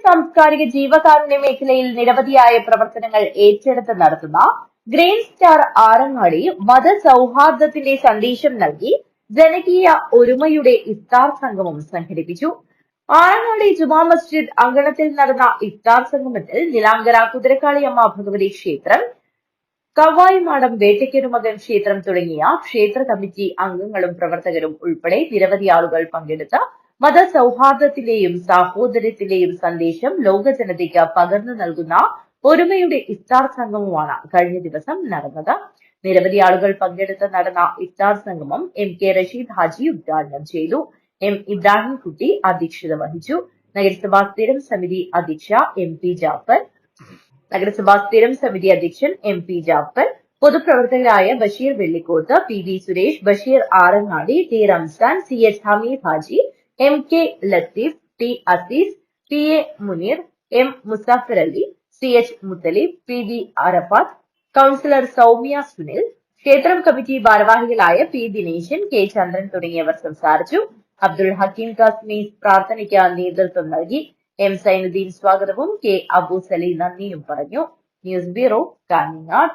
സാംസ്കാരിക ജീവകാരുണ്യ മേഖലയിൽ നിരവധിയായ പ്രവർത്തനങ്ങൾ ഏറ്റെടുത്ത് നടത്തുന്ന ഗ്രീൻ സ്റ്റാർ ആറങ്ങാടി മതസൗഹാർദ്ദത്തിന്റെ സന്ദേശം നൽകി ജനകീയ ഒരുമയുടെ ഇഫ്താർ സംഗമം സംഘടിപ്പിച്ചു. ആറങ്ങാടി ജുമാ മസ്ജിദ് അങ്കണത്തിൽ നടന്ന ഇഫ്താർ സംഗമത്തിൽ നിലാങ്കര കുതിരക്കാളിയമ്മ ഭഗവതി ക്ഷേത്രം, കവ്വായിമാടം വേട്ടയ്ക്കൊരുമകൻ ക്ഷേത്രം തുടങ്ങിയ ക്ഷേത്ര കമ്മിറ്റി അംഗങ്ങളും പ്രവർത്തകരും ഉൾപ്പെടെ നിരവധി ആളുകൾ പങ്കെടുത്ത് മതസൗഹാർദ്ദത്തിന്റെയും സാഹോദര്യത്തിന്റെയും സന്ദേശം ലോക ജനതയ്ക്ക് പകർന്നു നൽകുന്ന ഒരുമയുടെ ഇഫ്താർ സംഗമമാണ് കഴിഞ്ഞ ദിവസം നടന്നത്. നിരവധി ആളുകൾ പങ്കെടുത്ത് നടന്ന ഇഫ്താർ സംഗമം കെ റഷീദ് ഹാജി ഉദ്ഘാടനം ചെയ്തു. ഇബ്രാഹിംകുട്ടി അധ്യക്ഷത വഹിച്ചു. നഗരസഭാ സ്ഥിരം സമിതി അധ്യക്ഷ പി ജാഫർ, നഗരസഭാ സ്ഥിരം സമിതി അധ്യക്ഷൻ പി ജാഫർ, പൊതുപ്രവർത്തകരായ Basheer Vellikoth, V Suresh, Basheer Arangadi, Ramzan, H Hameed Haji, K Latheef, Azeez, A Muneer, Muzafar Ali, H Muthalib, V Arafath, councillor Soumya Sunil, ക്ഷേത്രം കമ്മിറ്റി ഭാരവാഹികളായ ദിനേശൻ, കെ ചന്ദ്രൻ തുടങ്ങിയവർ സംസാരിച്ചു. അബ്ദുൽ ഹക്കീം കാസ്മി പ്രാർത്ഥനയ്ക്ക് നേതൃത്വം നൽകി. സൈനുദ്ദീൻ സ്വാഗതവും കെ അബു സലി നന്ദിയും പറഞ്ഞു. News bureau, Kanhangad.